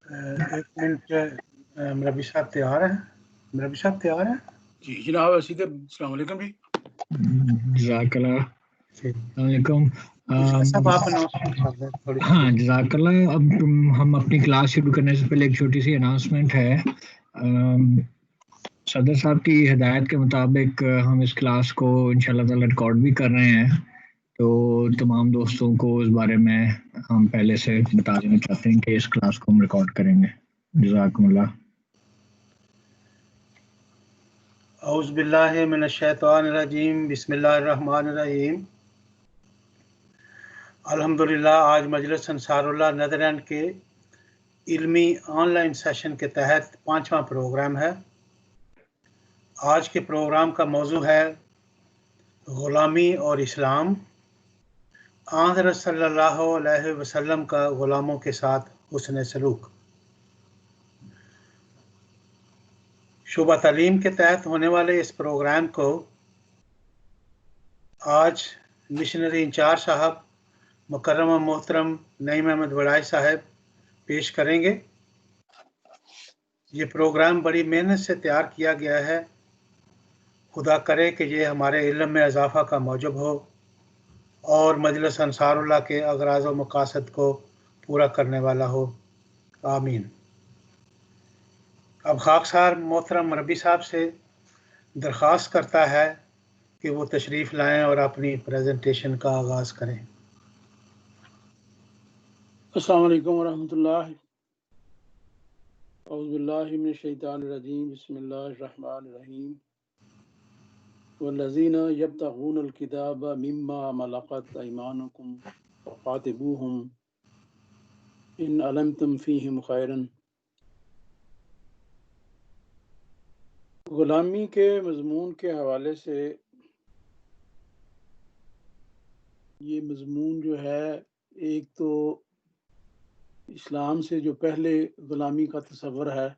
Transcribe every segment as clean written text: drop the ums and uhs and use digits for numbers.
ایک منٹ مربی صاحب تیار ہیں؟ مربی صاحب تیار ہیں؟ جی جناب اسید السلام علیکم جی. جزاک اللہ. السلام علیکم. صاحب آپ اناؤنسمنٹ کر دیں تھوڑی سی. ہاں جزاک اللہ. اب ہم اپنی کلاس شروع کرنے سے پہلے ایک چھوٹی سی اناؤنسمنٹ ہے. صدر صاحب کی ہدایت کے مطابق ہم اس کلاس کو انشاءاللہ تعالی ریکارڈ بھی کر رہے ہیں، تو تمام دوستوں کو اس بارے میں ہم پہلے سے بتا دینا چاہتے ہیں کہ اس کلاس کو ہم ریکارڈ کریں گے. جزاکم اللہ. اعوذ باللہ من الشیطان الرجیم، بسم اللہ الرحمن الرحیم. الحمدللہ آج مجلس انصار اللہ نیدرلینڈ کے علمی آن لائن سیشن کے تحت 5واں پروگرام ہے. آج کے پروگرام کا موضوع ہے غلامی اور اسلام. حضرت صلی اللہ علیہ وسلم کا غلاموں کے ساتھ حسن سلوک. شعبہ تعلیم کے تحت ہونے والے اس پروگرام کو آج مشنری انچارج صاحب مکرم و محترم نعیم احمد وڑائی صاحب پیش کریں گے. یہ پروگرام بڑی محنت سے تیار کیا گیا ہے. خدا کرے کہ یہ ہمارے علم میں اضافہ کا موجب ہو اور مجلس انصار اللہ کے اغراض و مقاصد کو پورا کرنے والا ہو. آمین. اب خاکسار محترم مربی صاحب سے درخواست کرتا ہے کہ وہ تشریف لائیں اور اپنی پریزنٹیشن کا آغاز کریں. السلام علیکم ورحمۃ اللہ. اعوذ باللہ من الشیطان الرجیم، بسم اللہ الرحمن الرحیم. والذین یبتغون الکتاب مما ملکت ایمانکم فکاتبوہم ان علمتم فیہم خیرا. غلامی کے مضمون کے حوالے سے یہ مضمون جو ہے، ایک تو اسلام سے جو پہلے غلامی کا تصور ہے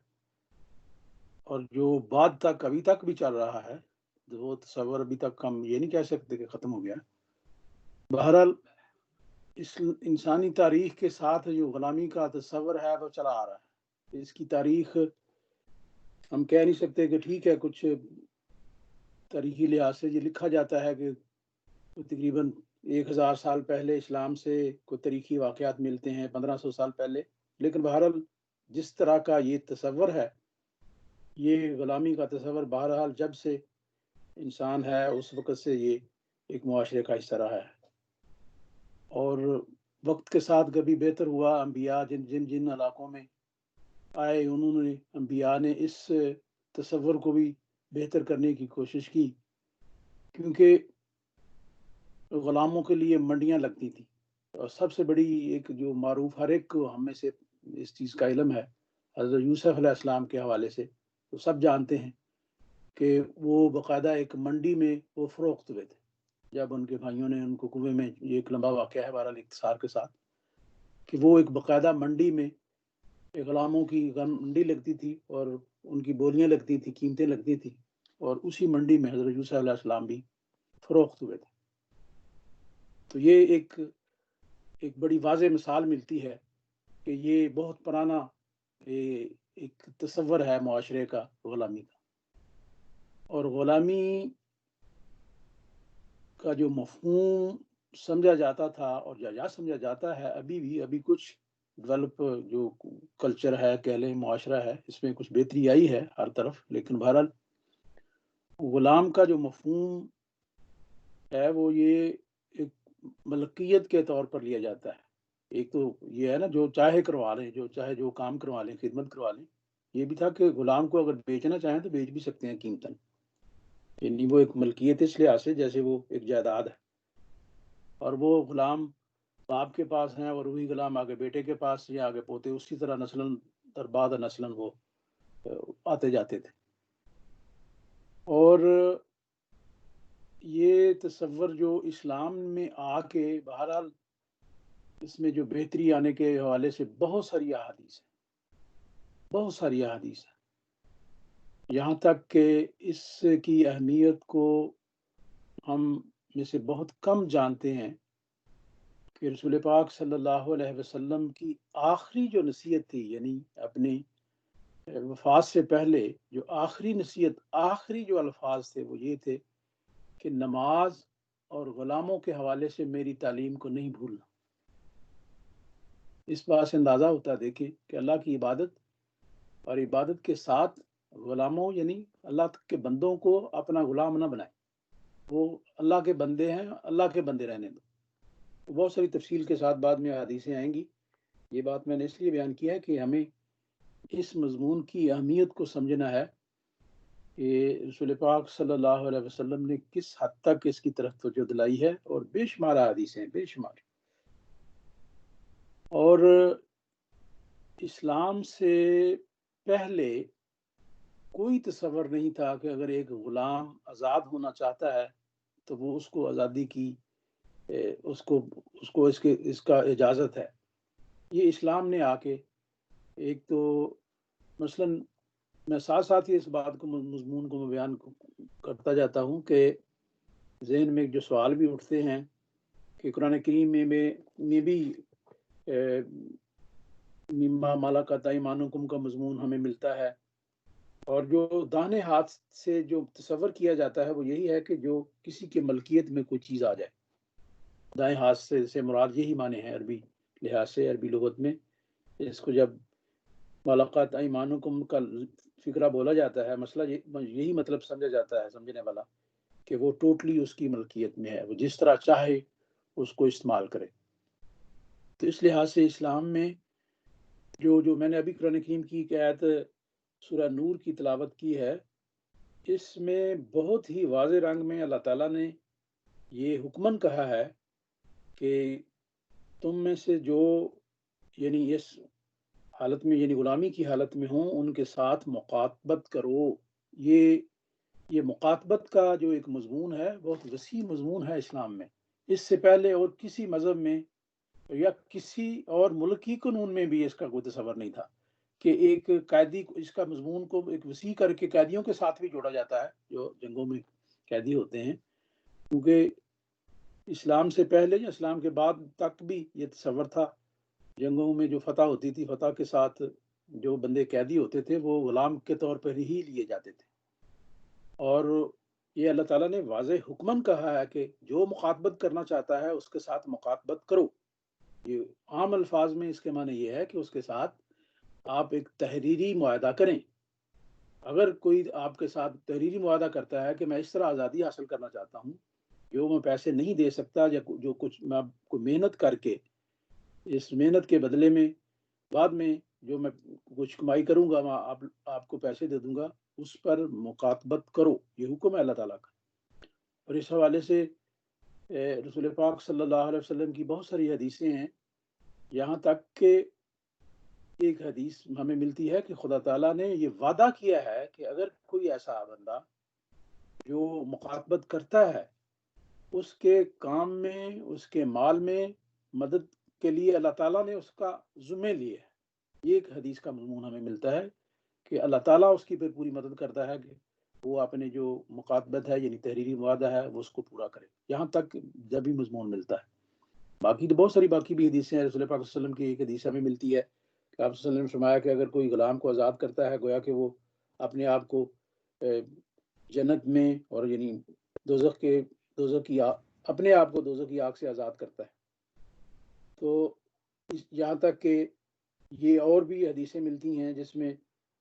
اور جو بعد تک ابھی تک بھی چل رہا ہے، وہ تصور ابھی تک ہم یہ نہیں کہہ سکتے کہ ختم ہو گیا. بہرحال انسانی تاریخ کے ساتھ جو غلامی کا تصور ہے وہ چلا آ رہا ہے. اس کی تاریخ ہم کہہ نہیں سکتے کہ ٹھیک ہے، کچھ تاریخی لحاظ سے یہ لکھا جاتا ہے کہ تقریباً 1000 سال پہلے اسلام سے کوئی تاریخی واقعات ملتے ہیں، 1500 سال پہلے. لیکن بہرحال جس طرح کا یہ تصور ہے، یہ غلامی کا تصور بہرحال جب سے انسان ہے اس وقت سے یہ ایک معاشرے کا حصہ رہا ہے. اور وقت کے ساتھ کبھی بہتر ہوا. انبیاء جن علاقوں میں آئے، انبیاء نے اس تصور کو بھی بہتر کرنے کی کوشش کی، کیونکہ غلاموں کے لیے منڈیاں لگتی تھیں. اور سب سے بڑی ایک جو معروف، ہر ایک کو ہم میں سے اس چیز کا علم ہے، حضرت یوسف علیہ السلام کے حوالے سے تو سب جانتے ہیں کہ وہ باقاعدہ ایک منڈی میں وہ فروخت ہوئے تھے. جب ان کے بھائیوں نے ان کو کنویں میں، یہ ایک لمبا واقعہ ہے بہرحال اختصار کے ساتھ، کہ وہ ایک باقاعدہ منڈی میں غلاموں کی منڈی لگتی تھی اور ان کی بولیاں لگتی تھی، قیمتیں لگتی تھی، اور اسی منڈی میں حضرت یوسف علیہ السلام بھی فروخت ہوئے تھے. تو یہ ایک بڑی واضح مثال ملتی ہے کہ یہ بہت پرانا ایک تصور ہے معاشرے کا غلامی کا. اور غلامی کا جو مفہوم سمجھا جاتا تھا اور یا سمجھا جاتا ہے ابھی کچھ ڈیولپ جو کلچر ہے، کہہ لیں معاشرہ ہے، اس میں کچھ بہتری آئی ہے ہر طرف. لیکن بہرحال غلام کا جو مفہوم ہے وہ یہ ایک ملکیت کے طور پر لیا جاتا ہے. ایک تو یہ ہے نا، جو چاہے کروا لیں، جو چاہے جو کام کروا لیں، خدمت کروا لیں. یہ بھی تھا کہ غلام کو اگر بیچنا چاہیں تو بیچ بھی سکتے ہیں قیمتاً، یعنی وہ ایک ملکیت اس لحاظ سے جیسے وہ ایک جائیداد ہے. اور وہ غلام باپ کے پاس ہیں اور وہی غلام آگے بیٹے کے پاس یا آگے پوتے، اسی طرح نسلاً در بعد نسلاً وہ آتے جاتے تھے. اور یہ تصور جو اسلام میں آ کے بہرحال اس میں جو بہتری آنے کے حوالے سے بہت ساری احادیث ہیں، یہاں تک کہ اس کی اہمیت کو ہم میں سے بہت کم جانتے ہیں کہ رسول پاک صلی اللہ علیہ وسلم کی آخری جو نصیحت تھی، یعنی اپنی وفات سے پہلے جو آخری نصیحت، آخری جو الفاظ تھے وہ یہ تھے کہ نماز اور غلاموں کے حوالے سے میری تعلیم کو نہیں بھولنا۔ اس بات سے اندازہ ہوتا ہے دیکھیں کہ اللہ کی عبادت اور عبادت کے ساتھ غلاموں یعنی اللہ کے بندوں کو اپنا غلام نہ بنائیں، وہ اللہ کے بندے ہیں، اللہ کے بندے رہنے دو۔ بہت ساری تفصیل کے ساتھ بعد میں حدیثیں آئیں گی، یہ بات میں نے اس لیے بیان کیا ہے کہ ہمیں اس مضمون کی اہمیت کو سمجھنا ہے کہ رسول پاک صلی اللہ علیہ وسلم نے کس حد تک اس کی طرف توجہ دلائی ہے، اور بے شمار حدیثیں بے شمار۔ اور اسلام سے پہلے کوئی تصور نہیں تھا کہ اگر ایک غلام آزاد ہونا چاہتا ہے تو وہ اس کو آزادی کی اس کو اس کا اجازت ہے۔ یہ اسلام نے آ کے ایک تو مثلا میں ساتھ ساتھ ہی اس بات کو مضمون کو میں بیان کرتا جاتا ہوں کہ ذہن میں جو سوال بھی اٹھتے ہیں کہ قرآن کریم میں بھی مما ملکت ایمانکم کا مضمون ہمیں ملتا ہے، اور جو داہنے ہاتھ سے جو تصور کیا جاتا ہے وہ یہی ہے کہ جو کسی کے ملکیت میں کوئی چیز آ جائے۔ دائیں ہاتھ سے مراد یہی معنی ہے عربی لحاظ سے، عربی لغت میں اس کو جب ملکت ایمانکم کا فکرہ بولا جاتا ہے، مسئلہ یہی مطلب سمجھا جاتا ہے سمجھنے والا کہ وہ ٹوٹلی اس کی ملکیت میں ہے، وہ جس طرح چاہے اس کو استعمال کرے۔ تو اس لحاظ سے اسلام میں جو میں نے ابھی قرآن کریم کی ایک آیت سورہ نور کی تلاوت کی ہے، اس میں بہت ہی واضح رنگ میں اللہ تعالیٰ نے یہ حکمن کہا ہے کہ تم میں سے جو یعنی اس حالت میں یعنی غلامی کی حالت میں ہوں ان کے ساتھ مقاتبت کرو۔ یہ مقاتبت کا جو ایک مضمون ہے بہت وسیع مضمون ہے اسلام میں، اس سے پہلے اور کسی مذہب میں یا کسی اور ملکی قانون میں بھی اس کا کوئی تصور نہیں تھا کہ ایک قیدی اس کا مضمون کو ایک وسیع کر کے قیدیوں کے ساتھ بھی جوڑا جاتا ہے جو جنگوں میں قیدی ہوتے ہیں، کیونکہ اسلام سے پہلے یا اسلام کے بعد تک بھی یہ تصور تھا۔ جنگوں میں جو فتح ہوتی تھی، فتح کے ساتھ جو بندے قیدی ہوتے تھے وہ غلام کے طور پر ہی لیے جاتے تھے، اور یہ اللہ تعالیٰ نے واضح حکمن کہا ہے کہ جو مخاطبت کرنا چاہتا ہے اس کے ساتھ مخاطبت کرو۔ یہ عام الفاظ میں اس کے معنی یہ ہے کہ اس کے ساتھ آپ ایک تحریری معاہدہ کریں۔ اگر کوئی آپ کے ساتھ تحریری معاہدہ کرتا ہے کہ میں اس طرح آزادی حاصل کرنا چاہتا ہوں جو میں پیسے نہیں دے سکتا، یا جو کچھ میں آپ کو محنت کر کے اس محنت کے بدلے میں بعد میں جو میں کچھ کمائی کروں گا میں آپ کو پیسے دے دوں گا، اس پر مقاتبت کرو، یہ حکم ہے اللہ تعالیٰ کا۔ اور اس حوالے سے رسول پاک صلی اللہ علیہ وسلم کی بہت ساری حدیثیں ہیں، یہاں تک کہ ایک حدیث ہمیں ملتی ہے کہ خدا تعالیٰ نے یہ وعدہ کیا ہے کہ اگر کوئی ایسا بندہ جو مقاتبت کرتا ہے اس کے کام میں اس کے مال میں مدد کے لیے اللہ تعالیٰ نے اس کا ذمہ لیے ہے۔ یہ ایک حدیث کا مضمون ہمیں ملتا ہے کہ اللہ تعالیٰ اس کی پھر پوری مدد کرتا ہے کہ وہ اپنے جو مقاتبت ہے یعنی تحریری معاہدہ ہے وہ اس کو پورا کرے، یہاں تک جب بھی مضمون ملتا ہے۔ باقی تو بہت ساری باقی بھی حدیثیں ہیں۔ رسول پاک صلی اللہ علیہ وسلم کی ایک حدیث ہمیں ملتی ہے کہ آپ صلی اللہ علیہ وسلم نے فرمایا کہ اگر کوئی غلام کو آزاد کرتا ہے گویا کہ وہ اپنے آپ کو جنت میں اور یعنی دوزخ کی اپنے آپ کو دوزخ کی آگ سے آزاد کرتا ہے۔ تو یہاں تک کہ یہ اور بھی حدیثیں ملتی ہیں، جس میں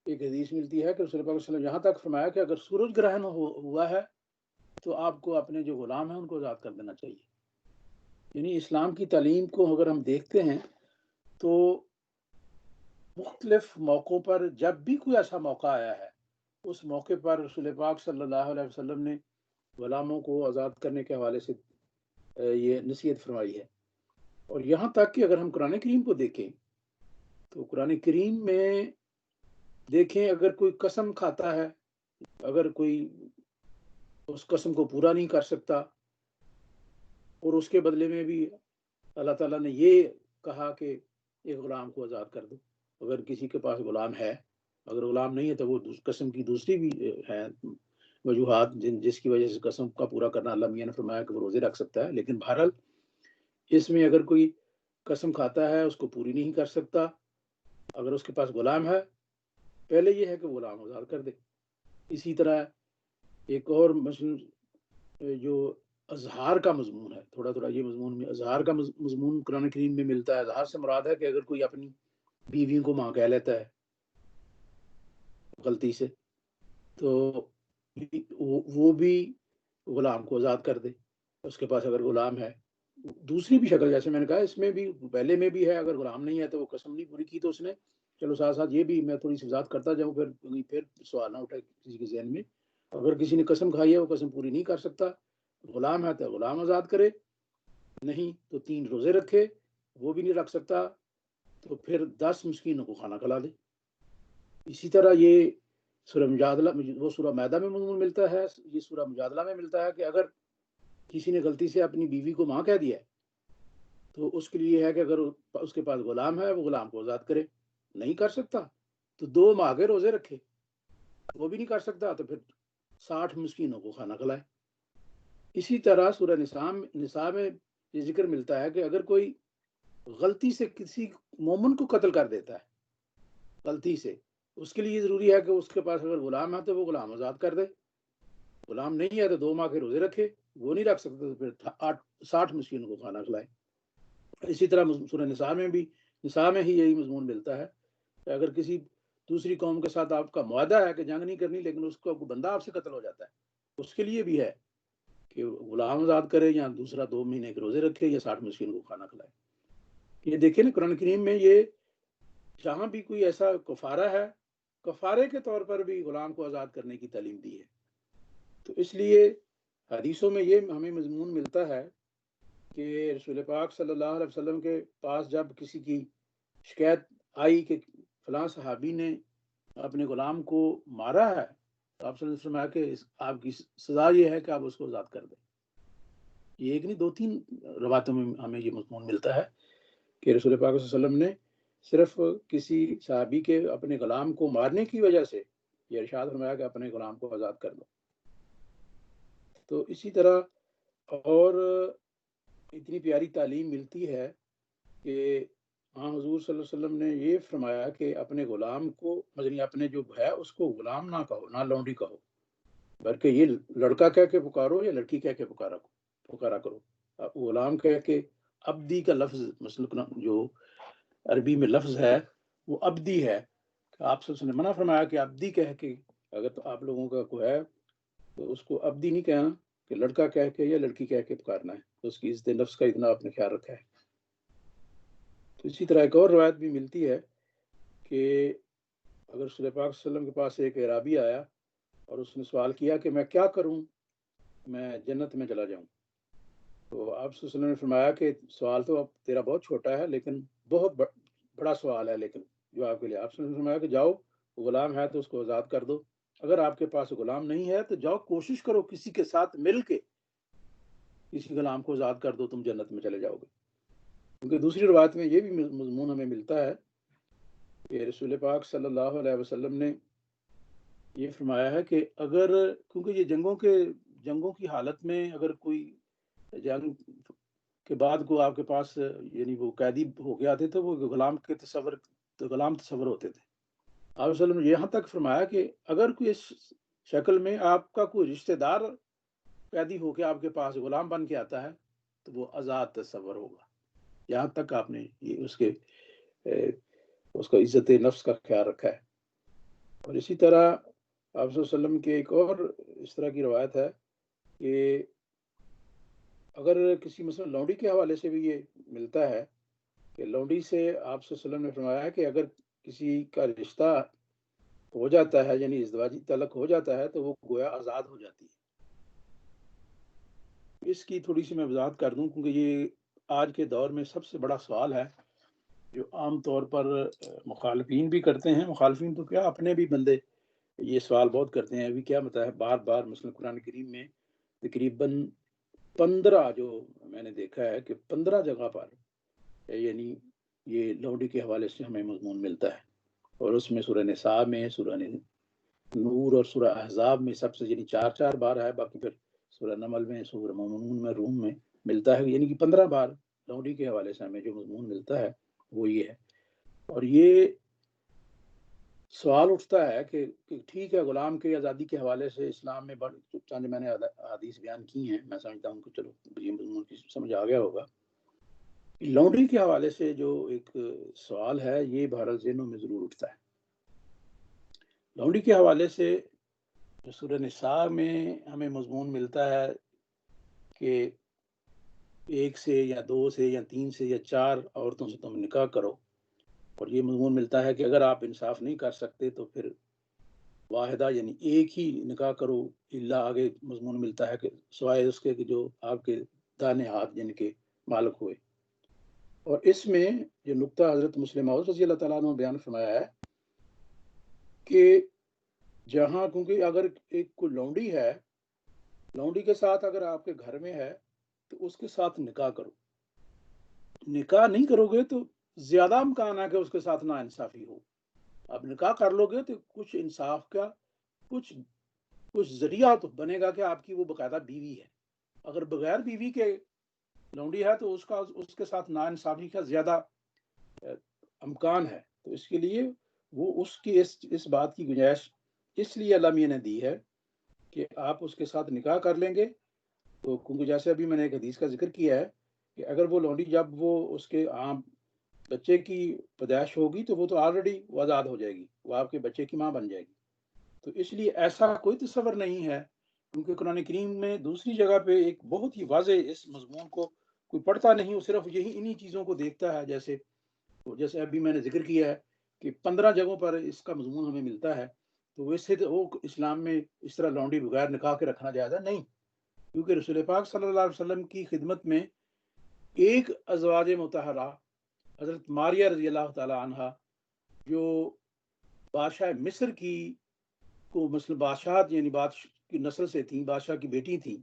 ایک حدیث ملتی ہے کہ رسول پاک صلی اللہ علیہ وسلم یہاں تک فرمایا کہ اگر سورج گرہن ہوا ہے تو آپ کو اپنے جو غلام ہیں ان کو آزاد کر دینا چاہیے۔ یعنی اسلام کی تعلیم کو اگر ہم دیکھتے ہیں تو مختلف موقعوں پر جب بھی کوئی ایسا موقع آیا ہے اس موقع پر رسول پاک صلی اللہ علیہ وسلم نے غلاموں کو آزاد کرنے کے حوالے سے یہ نصیحت فرمائی ہے۔ اور یہاں تک کہ اگر ہم قرآن کریم کو دیکھیں تو قرآن کریم میں دیکھیں اگر کوئی قسم کھاتا ہے، اگر کوئی اس قسم کو پورا نہیں کر سکتا اور اس کے بدلے میں بھی اللہ تعالیٰ نے یہ کہا کہ ایک غلام کو آزاد کر دو۔ اگر کسی کے پاس غلام ہے، اگر غلام نہیں ہے تو وہ قسم کی دوسری بھی ہے وجوہات جس کی وجہ سے قسم کا پورا کرنا اللہ میاں نے فرمایا کہ وہ روزے رکھ سکتا ہے، لیکن بہرحال اس میں اگر کوئی قسم کھاتا ہے اس کو پوری نہیں کر سکتا، اگر اس کے پاس غلام ہے پہلے یہ ہے کہ غلام آزاد کر دے۔ اسی طرح ایک اور مثلا جو اظہار کا مضمون ہے، تھوڑا تھوڑا یہ مضمون میں اظہار کا مضمون قرآن کریم میں ملتا ہے۔ اظہار سے مراد ہے کہ اگر کوئی اپنی بیوی کو ماں کہہ لیتا ہے غلطی سے تو وہ بھی غلام کو آزاد کر دے، اس کے پاس اگر غلام ہے۔ دوسری بھی شکل جیسے میں نے کہا اس میں بھی پہلے میں بھی ہے، اگر غلام نہیں ہے تو وہ قسم نہیں پوری کی تو اس نے، چلو ساتھ ساتھ یہ بھی میں تھوڑی سی وضاحت کرتا جاؤں پھر سوال نہ اٹھے کسی کے ذہن میں۔ اگر کسی نے قسم کھائی ہے وہ قسم پوری نہیں کر سکتا، غلام ہے تو غلام آزاد کرے، نہیں تو 3 روزے رکھے، وہ بھی نہیں رکھ سکتا تو پھر 10 مسکینوں کو کھانا کھلا دے۔ اسی طرح یہ سورہ مجادلہ، وہ سورہ مائدہ میں مضمون ملتا ہے، یہ سورہ مجادلہ میں ملتا ہے کہ اگر کسی نے غلطی سے اپنی بیوی کو ماں کہہ دیا ہے تو اس کے لیے ہے کہ اگر اس کے پاس غلام ہے وہ غلام کو آزاد کرے، نہیں کر سکتا تو 2 ماہ کے روزے رکھے، وہ بھی نہیں کر سکتا تو پھر 60 مسکینوں کو کھانا کھلائے۔ اسی طرح سورہ نساء میں یہ ذکر ملتا ہے کہ اگر کوئی غلطی سے کسی مومن کو قتل کر دیتا ہے غلطی سے، اس کے لیے ضروری ہے کہ اس کے پاس اگر غلام ہے تو وہ غلام آزاد کر دے، غلام نہیں ہے تو 2 ماہ کے روزے رکھے، وہ نہیں رکھ سکتے تو پھر 60 مسکینوں کو کھانا کھلائے۔ اسی طرح سورہ نساء میں ہی یہی مضمون ملتا ہے کہ اگر کسی دوسری قوم کے ساتھ آپ کا معاہدہ ہے کہ جنگ نہیں کرنی لیکن اس کو بندہ آپ سے قتل ہو جاتا ہے، اس کے لیے بھی ہے کہ غلام آزاد کرے یا دوسرا 2 مہینے کے روزے رکھے یا 60 مسکین کو کھانا کھلائے۔ یہ دیکھیں نا قرآن کریم میں یہ جہاں بھی کوئی ایسا کفارہ ہے، کفارے کے طور پر بھی غلام کو آزاد کرنے کی تعلیم دی ہے۔ تو اس لیے حدیثوں میں یہ ہمیں مضمون ملتا ہے کہ رسول پاک صلی اللہ علیہ وسلم کے پاس جب کسی کی شکایت آئی کہ فلاں صحابی نے اپنے غلام کو مارا ہے تو آپ صلی اللہ علیہ وسلم کہ آپ کی سزا یہ ہے کہ آپ اس کو آزاد کر دیں۔ یہ ایک نہیں 2-3 روایتوں میں ہمیں یہ مضمون ملتا ہے کہ رسول پاک صلی اللہ علیہ وسلم نے صرف کسی صحابی کے اپنے غلام کو مارنے کی وجہ سے یہ ارشاد فرمایا کہ اپنے غلام کو آزاد کر دو۔ تو اسی طرح اور اتنی پیاری تعلیم ملتی ہے کہ ہاں حضور صلی اللہ علیہ وسلم نے یہ فرمایا کہ اپنے غلام کو مطلب اپنے جو ہے اس کو غلام نہ کہو، نہ لونڈی کہو، بلکہ یہ لڑکا کہہ کے پکارو یا لڑکی کہہ کے پکارا کرو۔ غلام کہہ کے عبدی کا لفظ مثلا جو عربی میں لفظ ہے وہ عبدی ہے، آپ صلی اللہ علیہ وسلم نے منع فرمایا کہ عبدی کہہ کے، اگر تو آپ لوگوں کا کوئی ہے تو اس کو عبدی نہیں کہنا کہ لڑکا کہہ کے یا لڑکی کہہ کے پکارنا ہے، تو اس کی عزت نفس کا اتنا آپ نے خیال رکھا ہے۔ تو اسی طرح ایک اور روایت بھی ملتی ہے کہ اگر صلی اللہ علیہ وسلم کے پاس ایک اعرابی آیا اور اس نے سوال کیا کہ میں کیا کروں میں جنت میں چلا جاؤں، تو آپ صلی اللہ علیہ وسلم نے فرمایا کہ سوال تو اب تیرا بہت چھوٹا ہے لیکن بہت بڑا سوال ہے، لیکن جو آپ کے لیے آپ صلی اللہ علیہ وسلم نے فرمایا کہ جاؤ غلام ہے تو اس کو آزاد کر دو، اگر آپ کے پاس غلام نہیں ہے تو جاؤ کوشش کرو کسی کے ساتھ مل کے کسی غلام کو آزاد کر دو، تم جنت میں چلے جاؤ گے۔ کیونکہ دوسری روایت میں یہ بھی مضمون ہمیں ملتا ہے کہ رسول پاک صلی اللہ علیہ وسلم نے یہ فرمایا ہے کہ اگر کیونکہ یہ جنگوں کی حالت میں اگر کوئی جنگ کے بعد کو آپ کے پاس یعنی وہ قیدی ہو گیا تھے تو وہ غلام تصور ہوتے تھے، آپ صلی اللہ علیہ وسلم نے یہاں تک فرمایا کہ اگر کوئی اس شکل میں آپ کا کوئی رشتہ دار قیدی ہو کے آپ کے پاس غلام بن کے آتا ہے تو وہ آزاد تصور ہوگا۔ یہاں تک آپ نے یہ اس کا عزت نفس کا خیال رکھا ہے۔ اور اسی طرح آپ صلی اللہ علیہ وسلم کی ایک اور اس طرح کی روایت ہے کہ اگر کسی مثلا لونڈی کے حوالے سے بھی یہ ملتا ہے کہ لونڈی سے آپ صلی اللہ علیہ وسلم نے فرمایا کہ اگر کسی کا رشتہ ہو جاتا ہے یعنی ازدواجی تعلق ہو جاتا ہے تو وہ گویا آزاد ہو جاتی ہے۔ اس کی تھوڑی سی میں وضاحت کر دوں کیونکہ یہ آج کے دور میں سب سے بڑا سوال ہے جو عام طور پر مخالفین بھی کرتے ہیں، مخالفین تو کیا اپنے بھی بندے یہ سوال بہت کرتے ہیں، ابھی کیا بتا ہے بار بار مثلا قرآن کریم میں تقریباً 15 جو میں نے دیکھا ہے کہ 15 جگہ پر یعنی یہ لونڈی کے حوالے سے ہمیں مضمون ملتا ہے، اور اس میں سورہ نساء میں، سورہ نور اور سورہ احزاب میں سب سے یعنی 4 بار ہے، باقی پھر سورہ نمل میں، سورہ مومنون میں، روم میں ملتا ہے، یعنی کہ 15 بار لونڈی کے حوالے سے ہمیں جو مضمون ملتا ہے وہ یہ ہے. اور یہ سوال اٹھتا ہے کہ ٹھیک ہے غلام کی آزادی کے حوالے سے اسلام میں چند میں نے حدیث بیان کی ہیں، میں سمجھتا ہوں کہ چلو یہ مضمون کی سمجھ آ گیا ہوگا. لونڈی کے حوالے سے جو ایک سوال ہے یہ بہرحال ذہنوں میں ضرور اٹھتا ہے. لونڈی کے حوالے سے جو سورہ نساء میں ہمیں مضمون ملتا ہے کہ 1 سے یا 2 سے یا 3 سے یا 4 عورتوں سے تم نکاح کرو، اور یہ مضمون ملتا ہے کہ اگر آپ انصاف نہیں کر سکتے تو پھر واحدہ یعنی ایک ہی نکاح کرو. اللہ آگے مضمون ملتا ہے کہ سوائے اس کے کہ جو آپ کے دانے ہاتھ یعنی کہ مالک ہوئے. اور اس میں جو نقطہ حضرت مسلم موعود رضی اللہ تعالیٰ عنہ بیان فرمایا ہے کہ جہاں کیونکہ اگر ایک کوئی لونڈی ہے، لونڈی کے ساتھ اگر آپ کے گھر میں ہے تو اس کے ساتھ نکاح کرو. نکاح نہیں کرو گے تو زیادہ امکان ہے کہ اس کے ساتھ نا انصافی ہو. اب نکاح کر لو گے تو کچھ انصاف کا کچھ ذریعہ تو بنے گا کہ آپ کی وہ باقاعدہ بیوی ہے. اگر بغیر بیوی کے لونڈی ہے تو اس کے ساتھ نا انصافی کا زیادہ امکان ہے. تو اس کے لیے وہ اس کی اس بات کی گنجائش اس لیے اللہ میاں نے دی ہے کہ آپ اس کے ساتھ نکاح کر لیں گے. تو کیونکہ جیسے ابھی میں نے ایک حدیث کا ذکر کیا ہے کہ اگر وہ لونڈی جب وہ اس کے عام بچے کی پیدائش ہوگی تو وہ تو آلریڈی وہ آزاد ہو جائے گی، وہ آپ کے بچے کی ماں بن جائے گی. تو اس لیے ایسا کوئی تصور نہیں ہے، کیونکہ قرآن کریم میں دوسری جگہ پہ ایک بہت ہی واضح اس مضمون کو کوئی پڑھتا نہیں، وہ صرف انہی چیزوں کو دیکھتا ہے. جیسے ابھی میں نے ذکر کیا ہے کہ 15 جگہوں پر اس کا مضمون ہمیں ملتا ہے. تو ویسے تو وہ اسلام میں اس طرح لونڈی بغیر نکاح کے رکھنا جائز نہیں، کیونکہ رسول پاک صلی اللہ علیہ وسلم کی خدمت میں ایک ازواج مطہرہ حضرت ماریہ رضی اللہ تعالی عنہ جو بادشاہ مصر کی کو مثل بادشاہت یعنی بادشاہ کی نسل سے تھیں، بادشاہ کی بیٹی تھیں،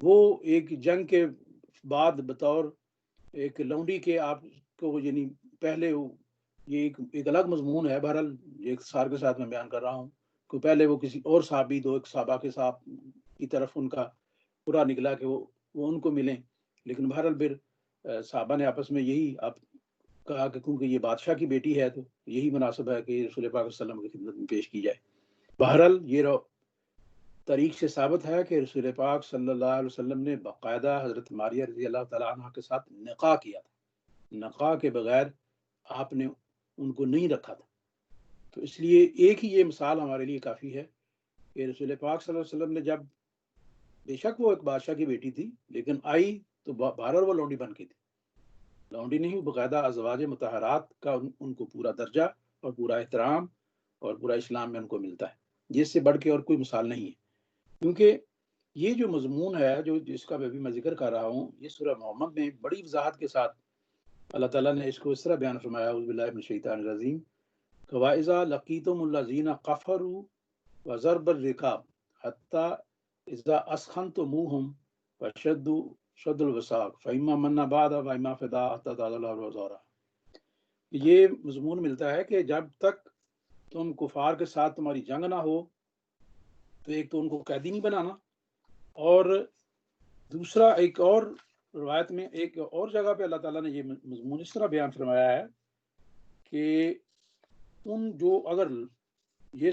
وہ ایک جنگ کے بعد بطور ایک لونڈی کے آپ کو یعنی پہلے یہ ایک الگ مضمون ہے. بہرحال ایک سار کے ساتھ میں بیان کر رہا ہوں کہ پہلے وہ کسی اور صحابی ایک صحابہ کے ساتھ کی طرف ان کا برا نکلا کہ وہ ان کو ملیں، لیکن بہرحال پھر صحابہ نے آپس میں یہی آپ کہا کہ کیونکہ یہ بادشاہ کی بیٹی ہے تو یہی مناسب ہے کہ رسول پاک صلی اللہ علیہ وسلم کی خدمت میں پیش کی جائے. بہرحال یہ تاریخ سے ثابت ہے کہ رسول پاک صلی اللہ علیہ وسلم نے باقاعدہ حضرت ماریہ رضی اللہ تعالیٰ عنہ کے ساتھ نکاح کیا تھا. نکاح کے بغیر آپ نے ان کو نہیں رکھا تھا. تو اس لیے ایک ہی یہ مثال ہمارے لیے کافی ہے کہ رسول پاک صلی اللہ علیہ وسلم نے جب بے شک وہ ایک بادشاہ کی بیٹی تھی لیکن آئی تو بہرحال وہ لونڈی بن کے تھی. لونڈی نہیں، باقاعدہ ازواج مطہرات کا ان کو پورا درجہ اور پورا احترام اور پورا اسلام میں ان کو ملتا ہے. جس سے بڑھ کے اور کوئی مثال نہیں ہے. کیونکہ یہ جو مضمون ہے جس کا بھی میں ذکر کر رہا ہوں، یہ سورہ محمد میں بڑی وضاحت کے ساتھ اللہ تعالیٰ نے اس کو اس طرح بیان فرمایا، اعوذ باللہ من الشیطان الرجیم، وَإِذَا لَقِيتُمُ الَّذِينَ كَفَرُوا وَضَرْبَ الرِّقَابِ حَتَّى إِذَا أَثْخَنْتُمُوهُمْ فَشَدُّوا الْوَثَاقَ فَإِمَّا مَنًّا بَعْدُ وَإِمَّا فِدَاءً حَتَّى تَضَعَ الْحَرْبُ أَوْزَارَهَا. یہ مضمون ملتا ہے کہ جب تک تم کفار کے ساتھ تمہاری جنگ نہ ہو تو ایک تو ان کو قیدی نہیں بنانا، اور دوسرا ایک اور روایت میں ایک اور جگہ پہ اللہ تعالیٰ نے یہ مضمون اس طرح بیان فرمایا ہے کہ ان جو اگر یہ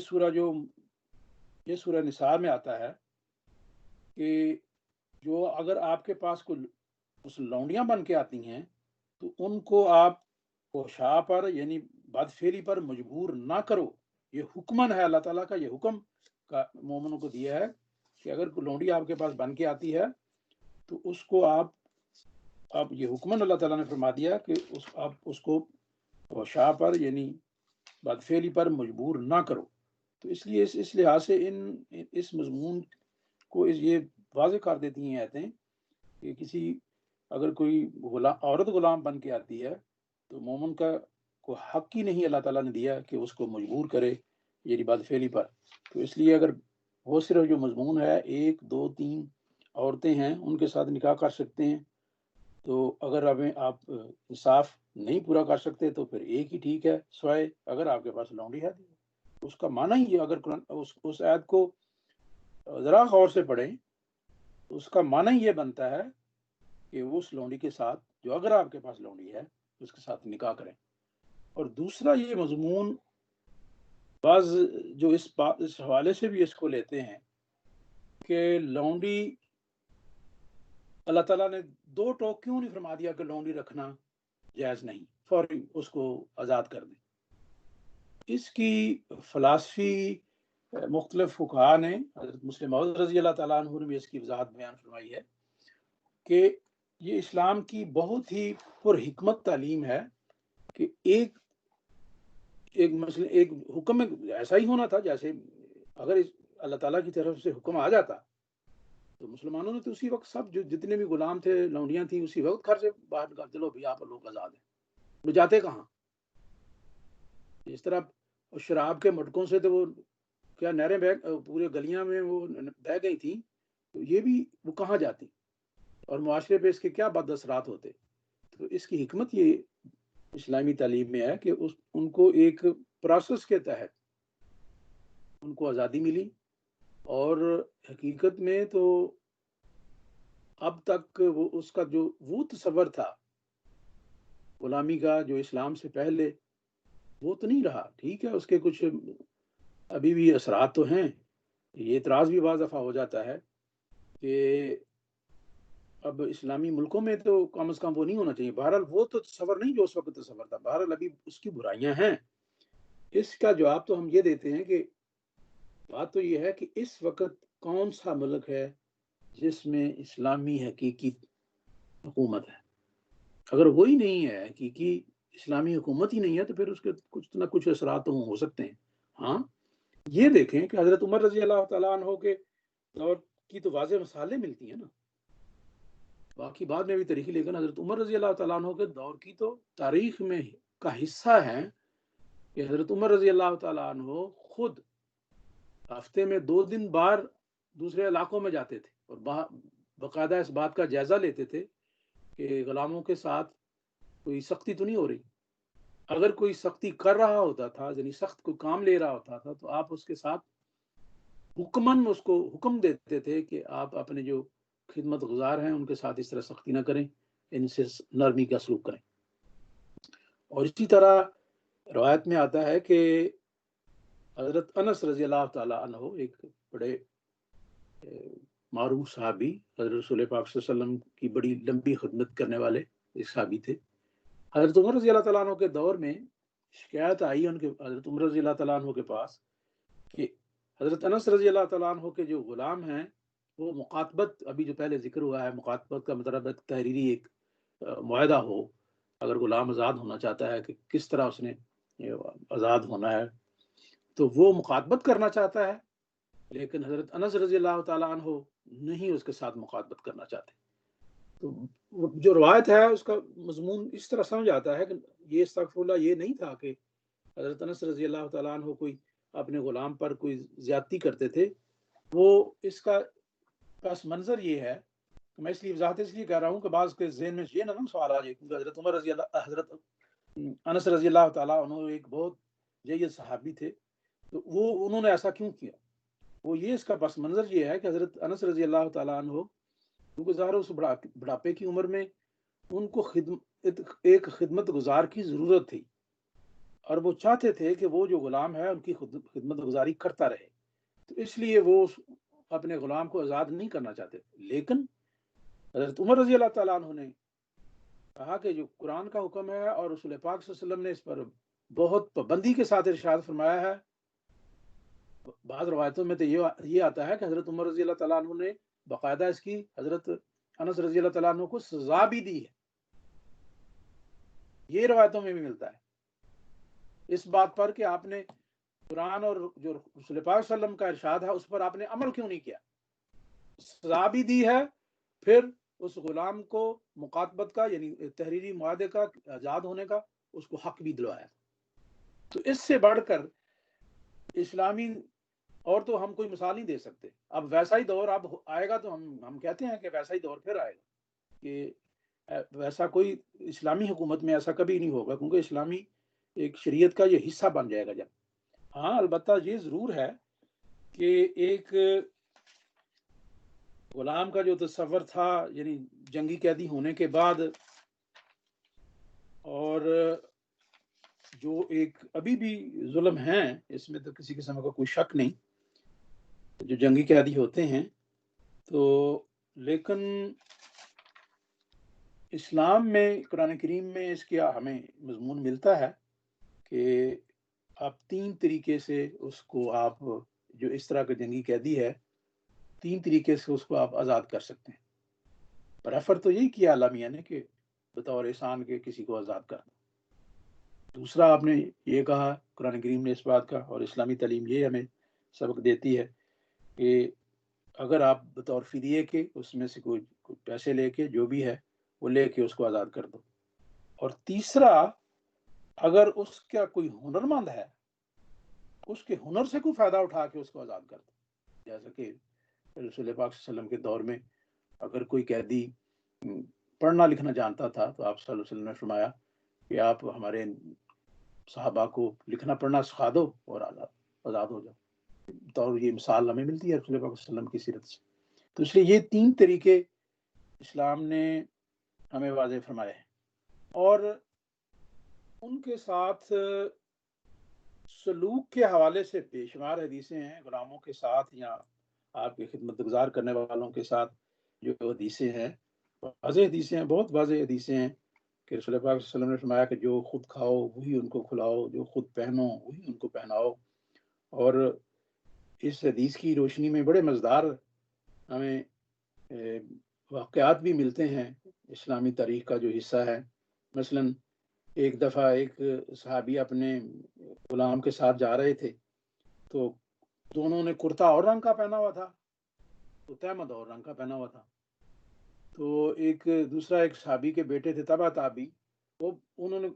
سورہ نساء میں آتا ہے کہ جو اگر آپ کے پاس کوئی لونڈیاں بن کے آتی ہیں تو ان کو آپ فحشاء پر یعنی بدفعلی پر مجبور نہ کرو. یہ حکمن ہے، اللہ تعالیٰ کا یہ حکم کا مومنوں کو دیا ہے کہ اگر کوئی لونڈی آپ کے پاس بن کے آتی ہے تو اس کو آپ یہ حکمن اللہ تعالیٰ نے فرما دیا کہ آپ اس کو فحشاء پر یعنی بدفعلی پر مجبور نہ کرو. تو اس لیے اس لحاظ سے اس مضمون کو یہ واضح کر دیتی ہیں آیتیں کہ اگر کوئی عورت غلام بن کے آتی ہے تو مومن کا کوئی حق ہی نہیں اللہ تعالیٰ نے دیا کہ اس کو مجبور کرے یعنی بدفعلی پر. تو اس لیے اگر وہ صرف جو مضمون ہے 1 2 3 عورتیں ہیں ان کے ساتھ نکاح کر سکتے ہیں، تو اگر آپ انصاف نہیں پورا کر سکتے تو پھر ایک ہی ٹھیک ہے، سوائے اگر آپ کے پاس لونڈی ہے. اس کا معنی ہی اگر اس آیت کو ذرا غور سے پڑھیں تو اس کا معنی یہ بنتا ہے کہ اس لونڈی کے ساتھ جو اگر آپ کے پاس لونڈی ہے اس کے ساتھ نکاح کریں. اور دوسرا یہ مضمون بعض جو اس حوالے سے بھی اس کو لیتے ہیں کہ لونڈی اللہ تعالیٰ نے 2 ٹوک کیوں نہیں فرما دیا کہ لونڈی رکھنا جائز نہیں، فوری اس کو آزاد کر دیں. اس کی فلسفی مختلف فقہا نے، حضرت مسلم موعود رضی اللہ تعالیٰ عنہ نے بھی اس کی وضاحت بیان فرمائی ہے کہ یہ اسلام کی بہت ہی پر حکمت تعلیم ہے کہ ایک حکم ایسا ہی ہونا تھا جیسے اگر اللہ تعالیٰ کی طرف سے حکم آ جاتا تو مسلمانوں نے تو اسی وقت سب جو جتنے بھی غلام تھے، لونڈیاں تھیں، اسی وقت گھر سے باہر نکال چلو بھی آپ لوگ آزاد ہیں. وہ جاتے کہاں؟ اس طرح شراب کے مٹکوں سے تو وہ کیا نہریں پورے گلیاں میں وہ بہہ گئی تھیں، تو یہ بھی وہ کہاں جاتی اور معاشرے پہ اس کے کیا بد اثرات ہوتے. تو اس کی حکمت یہ اسلامی تعلیم میں ہے کہ ان کو ایک پروسیس کے تحت ان کو آزادی ملی. اور حقیقت میں تو اب تک وہ اس کا جو وہ تصور تھا غلامی کا جو اسلام سے پہلے، وہ تو نہیں رہا. ٹھیک ہے، اس کے کچھ ابھی بھی اثرات تو ہیں. یہ اعتراض بھی بعض دفعہ ہو جاتا ہے کہ اب اسلامی ملکوں میں تو کم از کم وہ نہیں ہونا چاہیے. بہرحال وہ تو تصور نہیں جو اس وقت تصور تھا. بہرحال ابھی اس کی برائیاں ہیں. اس کا جواب تو ہم یہ دیتے ہیں کہ بات تو یہ ہے کہ اس وقت کون سا ملک ہے جس میں اسلامی حقیقی حکومت ہے. اگر وہی نہیں ہے، حقیقی اسلامی حکومت ہی نہیں ہے، تو پھر اس کے کچھ نہ کچھ اثرات تو ہو سکتے ہیں. ہاں یہ دیکھیں کہ حضرت عمر رضی اللہ تعالیٰ عنہ کے دور کی تو واضح مثالیں ملتی ہیں نا. باقی بعد میں بھی تاریخی، لیکن حضرت عمر رضی اللہ تعالیٰ عنہ کے دور کی تو تاریخ میں کا حصہ ہے کہ حضرت عمر رضی اللہ تعالیٰ عنہ خود ہفتے میں 2 دن باہر دوسرے علاقوں میں جاتے تھے اور باقاعدہ اس بات کا جائزہ لیتے تھے کہ غلاموں کے ساتھ کوئی سختی تو نہیں ہو رہی. اگر کوئی سختی کر رہا ہوتا تھا، یعنی سخت کوئی کام لے رہا ہوتا تھا، تو آپ اس کے ساتھ حکماً اس کو حکم دیتے تھے کہ آپ اپنے جو خدمت گزار ہیں ان کے ساتھ اس طرح سختی نہ کریں، ان سے نرمی کا سلوک کریں. اور اسی طرح روایت میں آتا ہے کہ حضرت انس رضی اللہ تعالیٰ عنہ ایک بڑے معروف صحابی، حضرت رسول پاک صلی اللہ علیہ وسلم کی بڑی لمبی خدمت کرنے والے ایک صحابی تھے. حضرت عمر رضی اللہ تعالیٰ عنہ کے دور میں شکایت آئی ان کے حضرت عمر رضی اللہ تعالیٰ عنہ کے پاس کہ حضرت انس رضی اللہ تعالیٰ عنہ کے جو غلام ہیں وہ مقاتبت، ابھی جو پہلے ذکر ہوا ہے، مقاتبت کا مطلب تحریری ایک معاہدہ ہو. اگر غلام آزاد ہونا چاہتا ہے کہ کس طرح اس نے آزاد ہونا ہے، تو وہ مقاتبت کرنا چاہتا ہے، لیکن حضرت انس رضی اللہ تعالیٰ عنہ نہیں اس کے ساتھ مقاتبت کرنا چاہتے. تو جو روایت ہے اس کا مضمون اس طرح سمجھ آتا ہے کہ یہ استغفر اللہ یہ نہیں تھا کہ حضرت انس رضی اللہ تعالیٰ عنہ کوئی اپنے غلام پر کوئی زیادتی کرتے تھے. وہ اس کا پس منظر یہ ہے، میں اس لیے وضاحت اس لیے کہہ رہا ہوں کہ بعض کے ذہن میں یہ نہ سوال آ جائے، کیونکہ حضرت انس رضی اللہ تعالیٰ عنہ ایک بہت جید صحابی تھے، تو وہ انہوں نے ایسا کیوں کیا. وہ یہ اس کا پس منظر یہ ہے کہ حضرت انس رضی اللہ تعالیٰ عنہ کیونکہ ظاہر اس بڑھاپے کی عمر میں ان کو ایک خدمت گزار کی ضرورت تھی، اور وہ چاہتے تھے کہ وہ جو غلام ہے ان کی خدمت گزاری کرتا رہے. تو اس لیے وہ اپنے غلام کو آزاد نہیں کرنا چاہتے. لیکن حضرت عمر رضی اللہ تعالیٰ عنہ نے کہا کہ جو قرآن کا حکم ہے اور رسول پاک صلی اللہ علیہ وسلم نے اس پر بہت پابندی کے ساتھ ارشاد فرمایا ہے. بعض روایتوں میں تو یہ آتا ہے کہ حضرت عمر رضی اللہ تعالیٰ عنہ نے باقاعدہ اس کی حضرت انس رضی اللہ تعالیٰ عنہ کو سزا بھی دی ہے. یہ روایتوں میں بھی ملتا ہے اس بات پر کہ آپ نے قرآن اور جو رسول پاک صلی اللہ علیہ وسلم کا ارشاد ہے اس پر آپ نے عمل کیوں نہیں کیا. سزا بھی دی ہے، پھر اس غلام کو مقاتبت کا یعنی تحریری معاہدے کا آزاد ہونے کا اس کو حق بھی دلوایا. تو اس سے بڑھ کر اسلامی اور تو ہم کوئی مثال نہیں دے سکتے. اب ویسا ہی دور اب آئے گا تو ہم کہتے ہیں کہ ویسا ہی دور پھر آئے گا کہ ویسا کوئی اسلامی حکومت میں ایسا کبھی نہیں ہوگا، کیونکہ اسلامی ایک شریعت کا یہ حصہ بن جائے گا جب. ہاں البتہ یہ ضرور ہے کہ ایک غلام کا جو تصور تھا، یعنی جنگی قیدی ہونے کے بعد اور جو ایک ابھی بھی ظلم ہیں، اس میں تو کسی قسم کا کوئی شک نہیں، جو جنگی قیدی ہوتے ہیں تو، لیکن اسلام میں قرآن کریم میں اس کا ہمیں مضمون ملتا ہے کہ آپ 3 طریقے سے اس کو، آپ جو اس طرح کا جنگی قیدی ہے 3 طریقے سے اس کو آپ آزاد کر سکتے ہیں۔ پریفر تو یہی کیا اللہ میاں نے کہ بطور احسان کے کسی کو آزاد کر دو۔ دوسرا آپ نے یہ کہا قرآن کریم نے اس بات کا، اور اسلامی تعلیم یہ ہمیں سبق دیتی ہے کہ اگر آپ بطور فدیے کے اس میں سے کوئی پیسے لے کے جو بھی ہے وہ لے کے اس کو آزاد کر دو۔ اور تیسرا، اگر اس کا کوئی ہنرمند ہے اس کے ہنر سے کوئی فائدہ اٹھا کے اس کو آزاد کر دو، جیسا کہ رسول پاک صلی اللہ علیہ وسلم کے دور میں اگر کوئی قیدی پڑھنا لکھنا جانتا تھا تو آپ صلی اللہ علیہ وسلم نے فرمایا کہ آپ ہمارے صحابہ کو لکھنا پڑھنا سکھا دو اور آزاد ہو جاؤ۔ تو یہ مثال ہمیں ملتی ہے رسول پاک صلی اللہ علیہ وسلم کی سیرت سے۔ تو اس لیے یہ 3 طریقے اسلام نے ہمیں واضح فرمائے ہیں، اور ان کے ساتھ سلوک کے حوالے سے بے شمار حدیثیں ہیں غلاموں کے ساتھ یا آپ کی خدمت گزار کرنے والوں کے ساتھ، جو حدیثیں ہیں واضح حدیثیں ہیں، بہت واضح حدیثیں ہیں کہ رسول پاک صلی اللہ علیہ وسلم نے فرمایا کہ جو خود کھاؤ وہی ان کو کھلاؤ، جو خود پہنو وہی ان کو پہناؤ۔ اور اس حدیث کی روشنی میں بڑے مزیدار ہمیں واقعات بھی ملتے ہیں اسلامی تاریخ کا جو حصہ ہے۔ مثلا ایک دفعہ ایک صحابی اپنے غلام کے ساتھ جا رہے تھے، تو دونوں نے کرتا اور رنگ کا پہنا ہوا تھا، تو تہمد اور رنگ کا پہنا ہوا تھا۔ تو ایک دوسرا ایک صحابی کے بیٹے تھے تبع تابی، وہ انہوں نے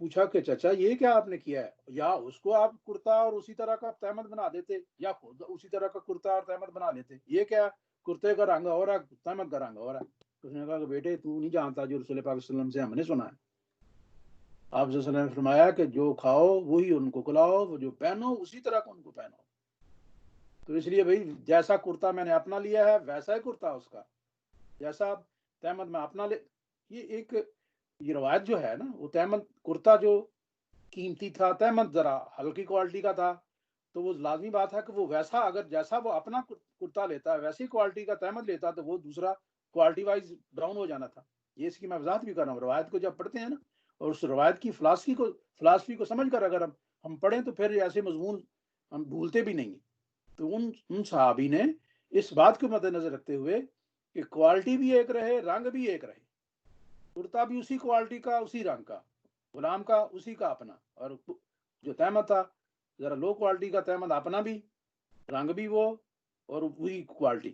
پوچھا کہ چچا یہ کیا آپ نے کیا ہے؟ یا اس کو آپ کرتا اور اسی طرح کا تہمد بنا دیتے، یا خود اسی طرح کا کرتا اور تہمد بنا لیتے، یہ کیا کرتے کا رنگ اور ہے تہمد کا رنگ اور ہے۔ اس نے کہا کہ بیٹے تو نہیں جانتا جو رسول پاک صلی اللہ علیہ وسلم سے ہم نے سنا ہے۔ آپ صلی اللہ علیہ وسلم نے فرمایا کہ جو کھاؤ وہی ان کو کھلاؤ، وہ جو پہنو اسی طرح کو ان کو پہنو۔ تو اس لیے بھائی جیسا کرتا میں نے اپنا لیا ہے ویسا ہی کرتا اس کا، جیسا تہمد میں اپنا لے۔ یہ روایت جو ہے نا، وہ تہمد کرتا جو قیمتی تھا، تہمد ذرا ہلکی کوالٹی کا تھا، تو وہ لازمی بات ہے کہ وہ ویسا، اگر جیسا وہ اپنا کرتا لیتا ہے ویسی کوالٹی کا تہمد لیتا تو وہ دوسرا کوالٹی وائز ڈاؤن ہو جانا تھا۔ یہ اس کی میں وضاحت بھی کر رہا ہوں۔ روایت کو جب پڑھتے ہیں نا اور اس روایت کی فلاسفی کو سمجھ کر اگر ہم پڑھیں تو پھر ایسے مضمون ہم بھولتے بھی نہیں ہیں۔ تو ان صحابی نے اس بات کو مد نظر رکھتے ہوئے کہ کوالٹی بھی ایک رہے، رنگ بھی ایک رہے، کرتا بھی اسی کوالٹی کا اسی رنگ کا، غلام کا اسی کا اپنا، اور جو تہمد تھا ذرا لو کوالٹی کا تہمد اپنا بھی، رنگ بھی وہ اور وہی کوالٹی۔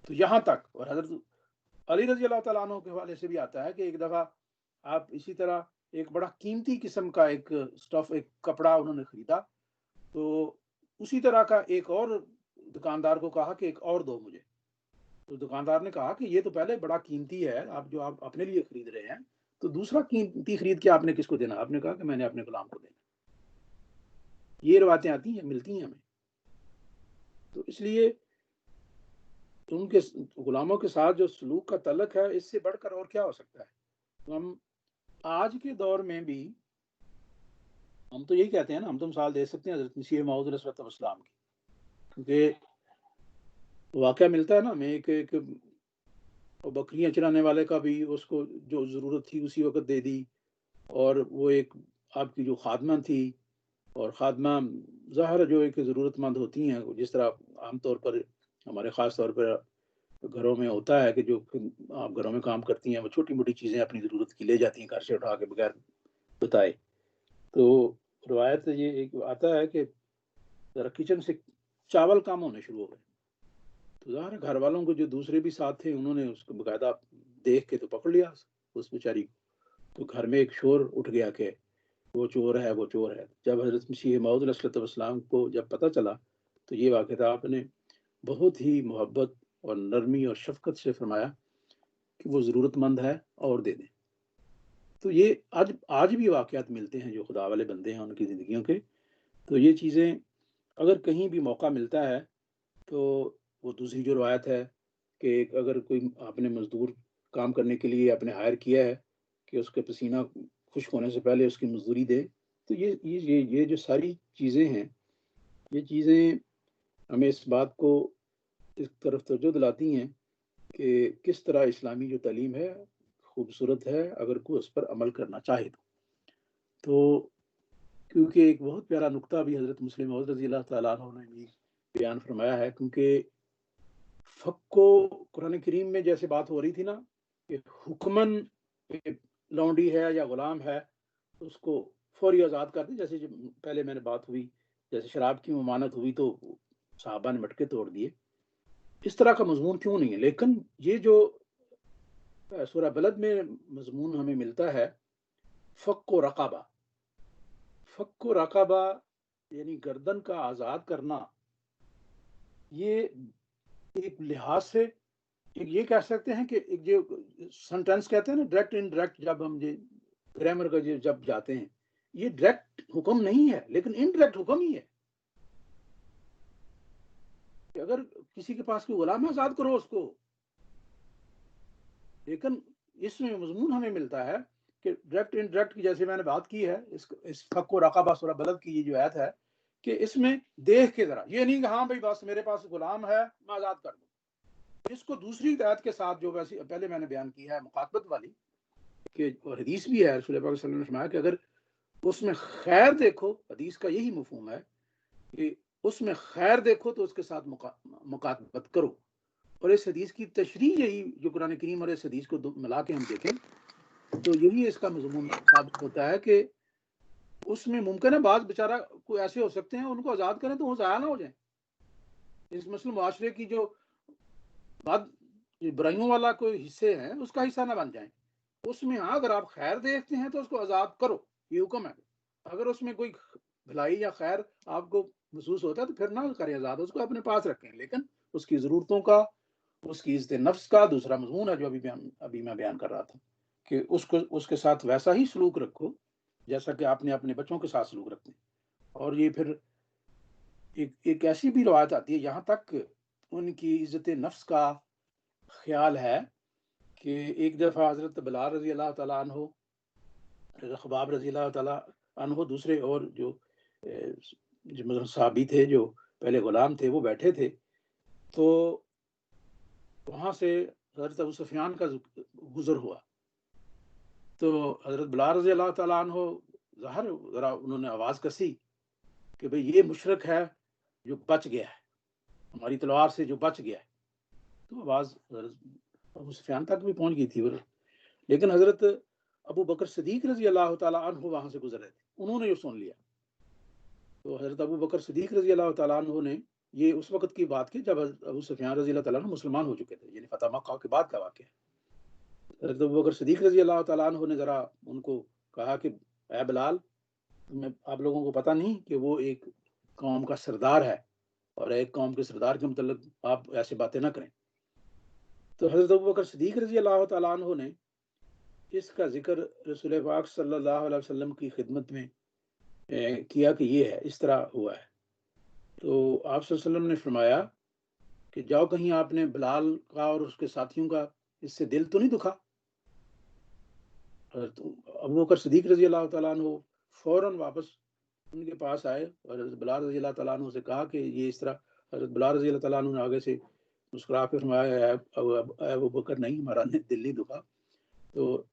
تو یہاں تک، اور حضرت علی رضی اللہ تعالیٰ عنہ کے حوالے سے بھی آتا ہے کہ ایک دفعہ آپ اسی طرح ایک بڑا قیمتی قسم کا ایک سٹف، ایک کپڑا انہوں نے خریدا، تو اسی طرح کا ایک اور دکاندار کو کہا کہ ایک اور دو مجھے۔ تو دکاندار نے کہا کہ یہ تو پہلے بڑا قیمتی ہے، آپ جو آپ اپنے لیے خرید رہے ہیں، تو دوسرا قیمتی خرید کے آپ نے کس کو دینا؟ آپ نے کہا کہ میں نے اپنے غلام کو دینا۔ یہ روایتیں آتی ہیں، ملتی ہیں ہمیں۔ تو اس لیے ان کے غلاموں کے ساتھ جو سلوک کا تعلق ہے، اس سے بڑھ کر اور کیا ہو سکتا ہے؟ تو ہم آج کے دور میں بھی ہم تو یہی کہتے ہیں نا، ہم تو مثال دے سکتے ہیں حضرت مسیح موعود علیہ الصلوۃ والسلام کی، کیونکہ واقعہ ملتا ہے نا ہمیں ایک بکریاں چرانے والے کا بھی اس کو جو ضرورت تھی اسی وقت دے دی، اور وہ ایک آپ کی جو خادمہ تھی، اور خادمہ ظاہر جو ایک ضرورت مند ہوتی ہیں، جس طرح عام طور پر ہمارے خاص طور پر گھروں میں ہوتا ہے کہ جو آپ گھروں میں کام کرتی ہیں وہ چھوٹی موٹی چیزیں اپنی ضرورت کی لے جاتی ہیں گھر سے اٹھا کے بغیر بتائے۔ تو روایت یہ ایک آتا ہے کہ ذرا کچن سے چاول کم ہونے شروع ہو گئے، تو ظاہر گھر والوں کو جو دوسرے بھی ساتھ تھے انہوں نے اس کو باقاعدہ دیکھ کے تو پکڑ لیا اس بیچاری کو، تو گھر میں ایک شور اٹھ گیا کہ وہ چور ہے، وہ چور ہے۔ جب حضرت مسیح موعود علیہ الصلوۃ والسلام کو جب پتہ چلا تو یہ واقعہ آپ نے بہت ہی محبت اور نرمی اور شفقت سے فرمایا کہ وہ ضرورت مند ہے اور دے دیں۔ تو یہ آج بھی واقعات ملتے ہیں جو خدا والے بندے ہیں ان کی زندگیوں کے۔ تو یہ چیزیں اگر کہیں بھی موقع ملتا ہے تو وہ دوسری جو روایت ہے کہ اگر کوئی آپ نے مزدور کام کرنے کے لیے آپ نے ہائر کیا ہے کہ اس کے پسینہ خشک ہونے سے پہلے اس کی مزدوری دے. تو یہ جو ساری چیزیں ہیں، یہ چیزیں ہمیں اس بات کو اس طرف توجہ دلاتی ہیں کہ کس طرح اسلامی جو تعلیم ہے خوبصورت ہے اگر کوئی اس پر عمل کرنا چاہے تو کیونکہ ایک بہت پیارا نقطہ بھی حضرت مسلم موعود رضی اللہ تعالیٰ عنہ نے بھی بیان فرمایا ہے. کیونکہ فق کو قرآن کریم میں جیسے بات ہو رہی تھی نا کہ حکمن لونڈی ہے یا غلام ہے اس کو فوری آزاد کر دیں، جیسے پہلے میں نے بات ہوئی جیسے شراب کی ممانعت ہوئی تو صحابہ نے مٹکے توڑ دیے. اس طرح کا مضمون کیوں نہیں ہے؟ لیکن یہ جو سورہ بلد میں مضمون ہمیں ملتا ہے فق و رقابہ، فق و رقابہ یعنی گردن کا آزاد کرنا، یہ ایک لحاظ سے یہ کہہ سکتے ہیں کہ ایک جو سنٹینس کہتے ہیں نا ڈائریکٹ ان ڈائریکٹ، جب ہم یہ گرامر کا جب جاتے ہیں یہ ڈائریکٹ حکم نہیں ہے لیکن انڈائریکٹ حکم ہی ہے کہ اگر کسی کے پاس کوئی غلام ہے آزاد کرو اس کو. لیکن اس میں مضمون ہمیں ملتا ہے کہ ڈائریکٹ انڈائریکٹ کی جیسے میں نے بات کی ہے اس فق و رقابہ سورہ بلد کی یہ جو آیت ہے کہ اس میں دیکھ کے ذرا یہ نہیں کہ ہاں بھائی بس میرے پاس غلام ہے میں آزاد کر دوں. اس کو دوسری آیت کے ساتھ جو ویسے پہلے میں نے بیان کی ہے مخاطبت والی کہ اور حدیث بھی ہے رسول اللہ صلی اللہ علیہ وسلم نے فرمایا کہ اگر اس میں خیر دیکھو، حدیث کا یہی مفہوم ہے کہ اس میں خیر دیکھو تو اس کے ساتھ مکاتبت کرو. اور اس حدیث کی تشریح یہی جو قرآن کریم اور اس حدیث کو ملا کے ہم دیکھیں تو یہی اس کا مضمون ثابت ہوتا ہے کہ اس میں ممکن ہے بعض بیچارہ کوئی ایسے ہو سکتے ہیں ان کو آزاد کریں تو وہ ضائع نہ ہو جائیں. اس مسلم معاشرے کی جو بعد برائیوں والا کوئی حصے ہیں اس کا حصہ نہ بن جائیں. اس میں ہاں اگر آپ خیر دیکھتے ہیں تو اس کو آزاد کرو، یہ حکم ہے. اگر اس میں کوئی بھلائی یا خیر آپ کو محسوس ہوتا ہے تو پھر نہ کریں آزاد، اس کو اپنے پاس رکھیں. لیکن اس کی ضرورتوں کا، اس کی عزت نفس کا دوسرا مضمون ہے جو ابھی میں بیان کر رہا تھا کہ اس کے ساتھ ویسا ہی سلوک رکھو جیسا کہ آپ نے اپنے بچوں کے ساتھ سلوک رکھتے ہیں. اور یہ پھر ایک ایسی بھی روایت آتی ہے یہاں تک ان کی عزت نفس کا خیال ہے کہ ایک دفعہ حضرت بلال رضی اللہ تعالیٰ عنہ، خباب رضی اللہ تعالیٰ عنہ، دوسرے اور جو صحابی تھے جو پہلے غلام تھے وہ بیٹھے تھے تو وہاں سے حضرت ابو سفیان کا گزر ہوا تو حضرت بلال رضی اللہ تعالیٰ عنہ ظاہر ذرا انہوں نے آواز کسی کہ بھئی یہ مشرک ہے جو بچ گیا ہے، ہماری تلوار سے جو بچ گیا ہے. تو آواز حضرت ابو سفیان تک بھی پہنچ گئی تھی. لیکن حضرت ابو بکر صدیق رضی اللہ تعالیٰ عنہ وہاں سے گزر رہے تھے، انہوں نے یہ سن لیا. تو حضرت ابو بکر صدیق رضی اللہ تعالیٰ عنہ نے یہ اس وقت کی بات کی جب ابو سفیان رضی اللہ تعالیٰ عنہ مسلمان ہو چکے تھے، یعنی فتح مکہ کے بعد کا واقعہ. حضرت ابو بکر صدیق رضی اللہ تعالیٰ عنہ نے ذرا ان کو کہا کہ اے بلال، آپ لوگوں کو پتہ نہیں کہ وہ ایک قوم کا سردار ہے اور ایک قوم کے سردار کے متعلق آپ ایسے باتیں نہ کریں. تو حضرت ابو بکر صدیق رضی اللہ تعالیٰ عنہ نے اس کا ذکر رسول پاک صلی اللہ علیہ وسلم کی خدمت میں کیا کہ یہ ہے، اس طرح ہوا ہے. تو آپ صلی اللہ علیہ وسلم نے فرمایا کہ جاؤ کہیں آپ نے بلال کا اور اس کے ساتھیوں کا اس سے دل تو نہیں دکھا. حضرت ابو بکر صدیق رضی اللہ تعالیٰ عنہ فوراً واپس ان کے پاس آئے اور حضرت بلال رضی اللہ تعالیٰ عنہ سے کہا کہ یہ اس طرح. حضرت بلال رضی اللہ تعالیٰ عنہ نے آگے سے مسکرا کے فرمایا اے ابو بکر نہیں، ہمارا دل نہیں دکھا. تو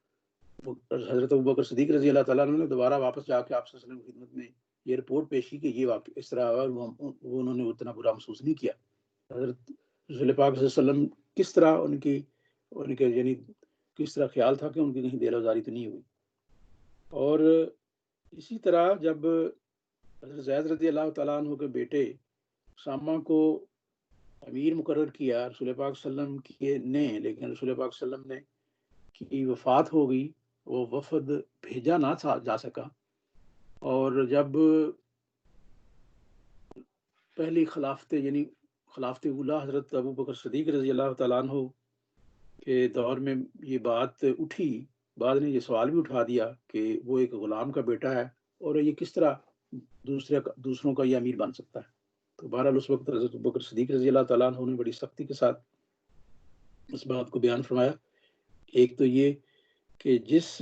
حضرت ابو بکر صدیق رضی اللہ تعالیٰ عنہ نے دوبارہ واپس جا کے آپ صلی اللہ علیہ وسلم کی خدمت میں یہ رپورٹ پیش کی کہ یہ واقع اس طرح ہوا. وہ انہوں نے اتنا برا محسوس نہیں کیا. حضرت رسول پاک صلی اللہ علیہ وسلم کس طرح ان کے یعنی کس طرح خیال تھا کہ ان کی کہیں دل آزاری تو نہیں ہوئی. اور اسی طرح جب حضرت زید رضی اللہ تعالیٰ عنہ کے بیٹے اسامہ کو امیر مقرر کیا رسول پاک صلی اللہ علیہ وسلم نے، لیکن رسول پاک صلی اللہ علیہ وسلم نے کی وفات ہو گئی، وہ وفد بھیجا نہ جا سکا. اور جب پہلی خلافت یعنی خلافت اولا حضرت ابو بکر صدیق رضی اللہ تعالیٰ عنہ کے دور میں یہ بات اٹھی، بعد نے یہ سوال بھی اٹھا دیا کہ وہ ایک غلام کا بیٹا ہے اور یہ کس طرح دوسروں کا یہ امیر بن سکتا ہے. تو بہرحال اس وقت حضرت ابو بکر صدیق رضی اللہ تعالیٰ عنہ نے بڑی سختی کے ساتھ اس بات کو بیان فرمایا. ایک تو یہ کہ جس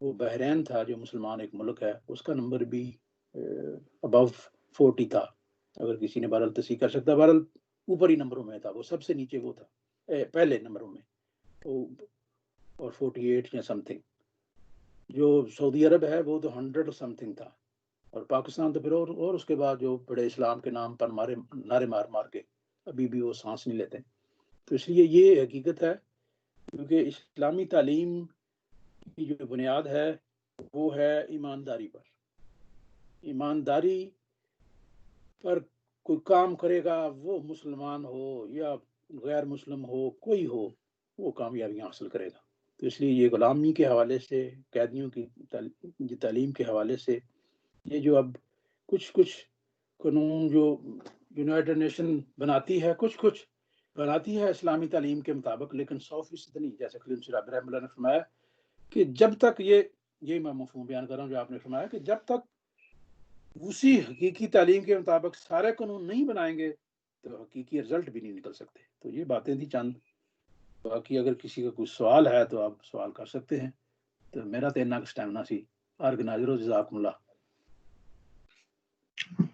وہ بحرین تھا جو مسلمان ایک ملک ہے، اس کا نمبر بھی ابو 40 تھا، اگر کسی نے بہرحال تصحیح کر سکتا، بہرحال اوپر ہی نمبروں میں تھا، وہ سب سے نیچے وہ تھا پہلے نمبروں میں، اور 48 یا سم تھنگ. جو سعودی عرب ہے وہ تو 100 سم تھنگ تھا، اور پاکستان تو پھر اور اس کے بعد جو بڑے اسلام کے نام پر نعرے مار کے ابھی بھی وہ سانس نہیں لیتے. تو اس لیے یہ حقیقت ہے، کیونکہ اسلامی تعلیم کی جو بنیاد ہے وہ ہے ایمانداری پر. ایمانداری پر کوئی کام کرے گا، وہ مسلمان ہو یا غیر مسلم ہو، کوئی ہو، وہ کامیابیاں حاصل کرے گا. تو اس لیے یہ غلامی کے حوالے سے، قیدیوں کی تعلیم کے حوالے سے، یہ جو اب کچھ قانون جو یونائٹڈ نیشن بناتی ہے، کچھ بناتی ہے اسلامی تعلیم کے مطابق، لیکن 100% نہیں. جیسے خلیل شراب رحمہ اللہ نے فرمایا کہ جب تک یہ میں مفہوم بیان کر رہا ہوں جو آپ نے فرمایا، کہ جب تک اسی حقیقی تعلیم کے مطابق سارے قانون نہیں بنائیں گے تو حقیقی رزلٹ بھی نہیں نکل سکتے. تو یہ باتیں تھی چند. باقی اگر کسی کا کوئی سوال ہے تو آپ سوال کر سکتے ہیں. تو میرا تو اتنا اسٹیمنا سی. آرگنائزر ہو، جزاکم اللہ.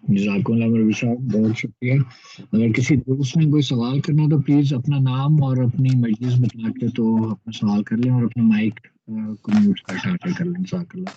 جزاکم اللہ مولوی صاحب، بہت شکریہ. اگر کسی دوست نے کوئی سوال کرنا تو پلیز اپنا نام اور اپنی مجلس بتا کے تو اپنا سوال کر لیں، اور اپنا مائک کو میوٹ کر لیں. جزاک اللہ.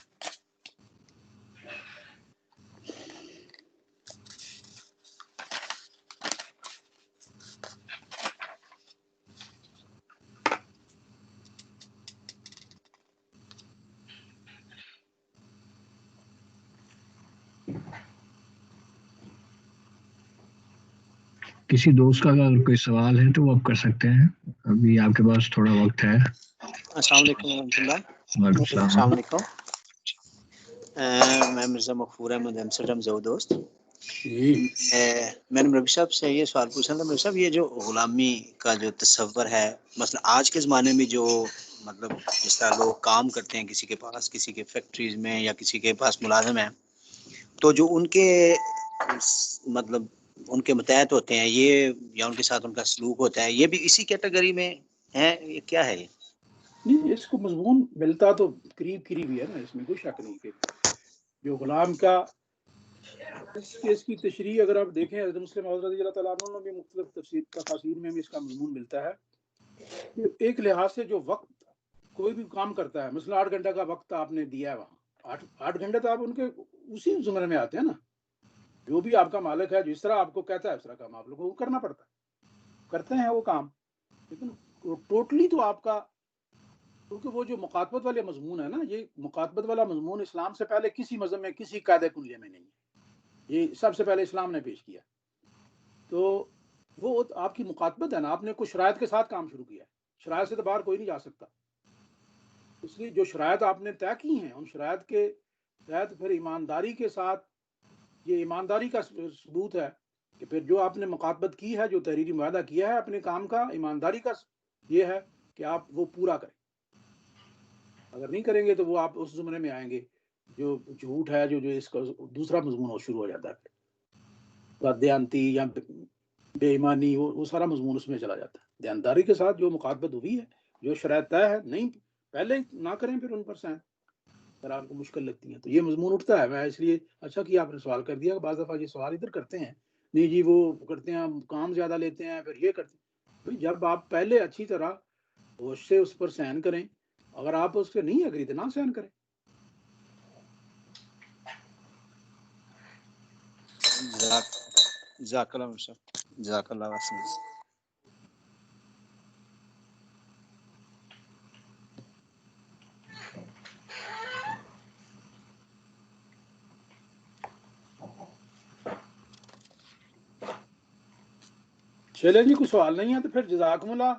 کسی دوست کا اگر کوئی سوال ہے تو وہ آپ کر سکتے ہیں، ابھی آپ کے پاس تھوڑا وقت ہے. السلام علیکم ورحمۃ اللہ. وعلیکم السلام السلام. علیکم. میں مرزا مغفور احمد امسٹرڈم سے دوست. میں نے مربی صاحب سے یہ سوال پوچھنا تھا. مربی صاحب، یہ جو غلامی کا جو تصور ہے، مثلا آج کے زمانے میں جو مطلب جس طرح لوگ کام کرتے ہیں، کسی کے پاس، کسی کے فیکٹریز میں یا کسی کے پاس ملازم ہیں، تو جو ان کے مطلب ان کے متحد ہوتے ہیں یہ، یا ان کے ساتھ ان کا سلوک ہوتا ہے، یہ بھی اسی کیٹیگری میں ہے؟ یہ کیا ہے؟ یہ نہیں، اس کو مضمون ملتا تو قریب ہی ہے نا، اس میں کوئی شک نہیں کہ جو غلام کا اس کی تشریح اگر آپ دیکھیں، حضرت مسلم موعود رضی اللہ تعالیٰ عنہ نے بھی مختلف تفاسیر میں بھی اس کا مضمون ملتا ہے. ایک لحاظ سے جو وقت کوئی بھی کام کرتا ہے، مثلا 8 گھنٹہ کا وقت آپ نے دیا ہے، وہاں 8 گھنٹے تو آپ ان کے اسی زمرے میں آتے ہیں نا. جو بھی آپ کا مالک ہے، جس طرح آپ کو کہتا ہے اس طرح کام آپ لوگوں کو کرنا پڑتا ہے، کرتے ہیں وہ کام. لیکن ٹوٹلی تو آپ کا، کیونکہ وہ جو مخاطبت والے مضمون ہے نا، یہ مخاطبت والا مضمون اسلام سے پہلے کسی مذہب میں، کسی قاعدہ کلیہ میں نہیں ہے. یہ سب سے پہلے اسلام نے پیش کیا. تو وہ آپ کی مخاطبت ہے نا، آپ نے کچھ شرائط کے ساتھ کام شروع کیا ہے. شرائط سے تو باہر کوئی نہیں جا سکتا. اس لیے جو شرائط آپ نے طے کی ہیں، ان شرائط کے تحت پھر ایمانداری کے ساتھ، یہ ایمانداری کا ثبوت ہے کہ پھر جو آپ نے مخاطبت کی ہے، جو تحریری معاہدہ کیا ہے اپنے کام کا، ایمانداری کا یہ ہے کہ آپ وہ پورا کریں. اگر نہیں کریں گے تو وہ آپ اس زمرے میں آئیں گے جو جھوٹ ہے، جو اس کا دوسرا مضمون شروع ہو جاتا ہے، دیانتی یا بے ایمانی، وہ سارا مضمون اس میں چلا جاتا ہے. دیانتداری کے ساتھ جو مخاطبت ہوئی ہے، جو شرائط طے ہے، نہیں پہلے نہ کریں پھر ان پر سائن اگر آپ کو مشکل لگتی ہیں تو یہ مضمون اٹھتا ہے. میں اس لیے اچھا کیا آپ نے سوال کر دیا. بعض دفعہ یہ سوال ادھر کرتے ہیں، نہیں جی وہ کرتے ہیں، کام زیادہ لیتے ہیں، پھر یہ کرتے ہیں. جب آپ پہلے اچھی طرح ہوش سے اس پر سائن کریں، اگر آپ اس کے نہیں اگری تو نہ سائن کریں. جزاک اللہ صاحب، جزاک اللہ وسلم. چلے جی، کوئی سوال نہیں ہے تو پھر جزاکم اللہ.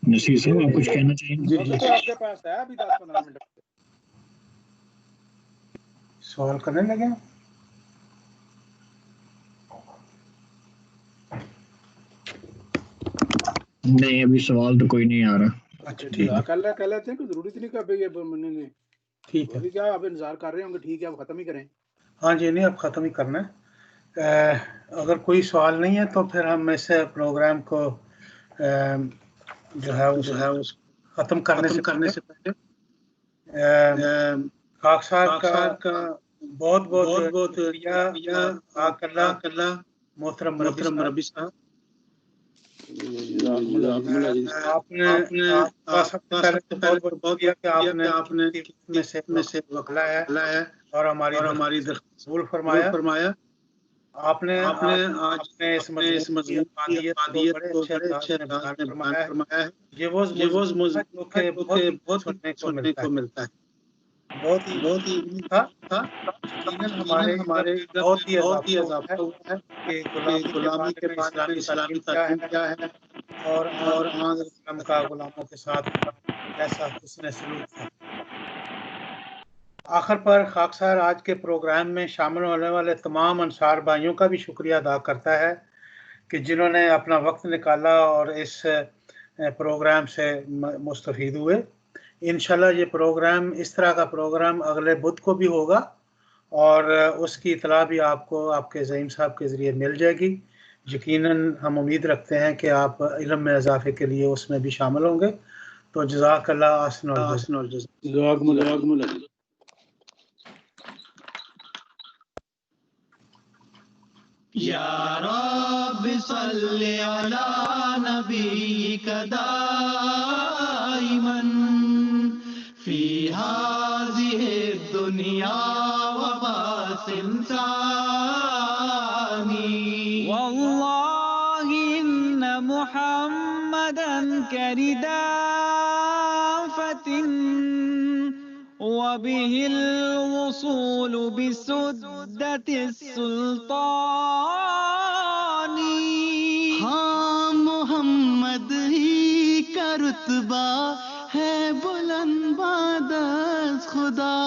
نصیر صاحب، آپ کچھ کہنا چاہیں گے؟ وقت تو آپ کے پاس ہے ابھی 10-15 منٹ. سوال کرنے لگے. نہیں، ابھی سوال تو کوئی نہیں آ رہا. اچھا ٹھیک ہے، کہہ لیتے ہیں، کوئی ضروری نہیں کہ ٹھیک ہے. کیا آپ انتظار کر رہے ہوں گے؟ ٹھیک ہے، آپ ختم ہی کریں. ہاں جی، نہیں اب ختم ہی کرنا ہے. اگر کوئی سوال نہیں ہے تو پھر ہم ایسے پروگرام کو جو ہے اس ختم کرنے سے پہلے خاک صاحب کا بہت بہت شکریہ اللہ محترم مربی صاحب. آپ نے سب سے پہلے تو بہت شکریہ کہ آپ نے میں سے وقت لایا ہے اور ہماری درخواست قبول فرمایا. آپ نے آج اس مضمون کی افادیت کو بڑے اچھے انداز میں بیان فرمایا ہے. یہ وہ موضوع ہے جو کہ بہت سننے کو ملتا ہے. بہت ہی تھا. یقیناً ہمارے بہت ہی اضافہ ہوا ہے کہ غلامی کے بارے میں اسلامی تعلیم کیا ہے اور اسلام کا غلاموں کے ساتھ کیسا حسن سلوک تھا. آخر پر خاکسار آج کے پروگرام میں شامل ہونے والے تمام انصار بھائیوں کا بھی شکریہ ادا کرتا ہے کہ جنہوں نے اپنا وقت نکالا اور اس پروگرام سے مستفید ہوئے. انشاءاللہ یہ پروگرام اس طرح کا پروگرام اگلے بدھ کو بھی ہوگا اور اس کی اطلاع بھی آپ کو آپ کے زعیم صاحب کے ذریعے مل جائے گی. یقیناً ہم امید رکھتے ہیں کہ آپ علم میں اضافے کے لیے اس میں بھی شامل ہوں گے. تو جزاک اللہ احسن الجزا. یا رب صلی علی نبیک دائما فی هذه الدنیا وباسم ثانی واللہ ان محمدا کردافت وبه الوصول بسدة السلطان. ہاں محمد ہی کا رتبہ ہے بلند بعد از خدا.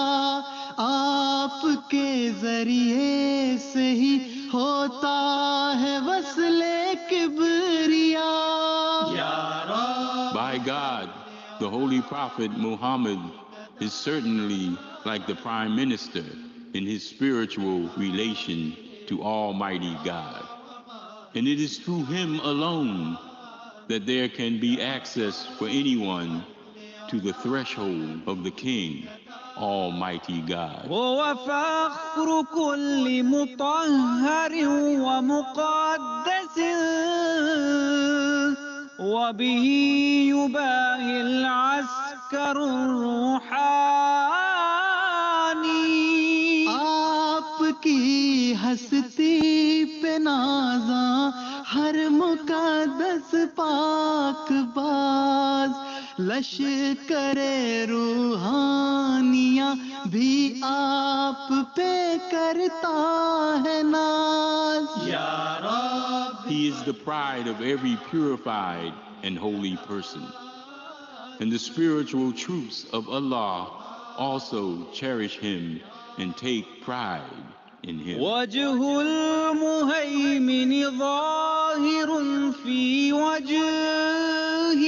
آپ کے ذریعے سے ہی ہوتا ہے وصل کبریا. By God, the Holy Prophet Muhammad is certainly like the Prime Minister in his spiritual relation to Almighty God. And it is through him alone that there can be access for anyone to the threshold of the King, Almighty God. هو فخر كل مطهر ومقدس وبه يباهي العسكر الروحاني. آپ کی ہستی پہ نازاں ہر مقدس پاک باز لشکر روحانیاں بھی آپ پہ کرتا ہے ناز. He is the pride of every purified and holy person. And the spiritual troops of Allah also cherish him and take pride in him. وجه المهيمن ظاهر في وجهه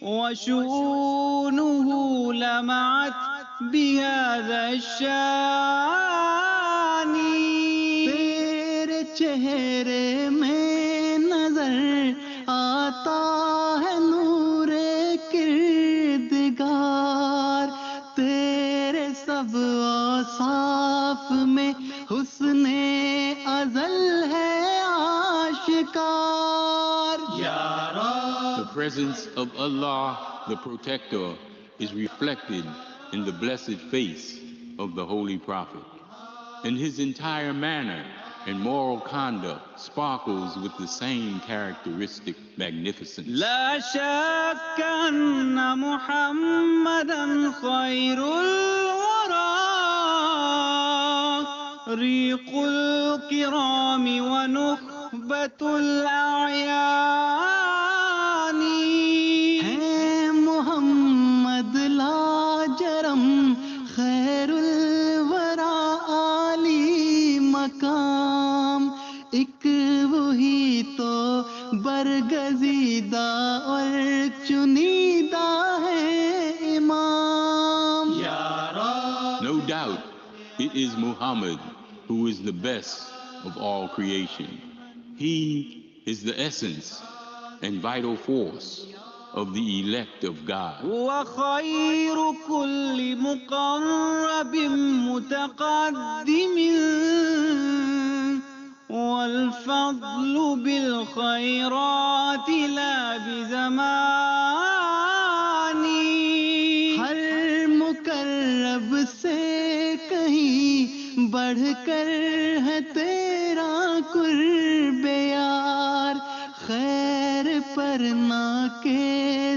وشؤونه لمعت بهذا الشان. تیرے چہرے میں نظر آتا ہے نور کردگار. تیرے سب اوصاف میں حسن ازل ہے آشکار. The presence of Allah, the Protector, is reflected in the blessed face of the Holy Prophet. And his entire manner and moral conduct sparkles with the same characteristic magnificence. لا شك أن محمدا خير الورى ريق الكرام ونخبة الأعيان. ہے محمد لاجرم خیر الورى عالی مقام. ایک وہی تو برگزیدہ اور چنیدہ ہے امام. No doubt, it is Muhammad who is the best of all creation. He is the essence and vital force of the elect of God. وخير كل مقرب متقدم والفضل بالخيرات لا بزمان. ہر مقرب سے کہیں بڑھ کر ہے تیرا قرب یار، خیر پر نہ کے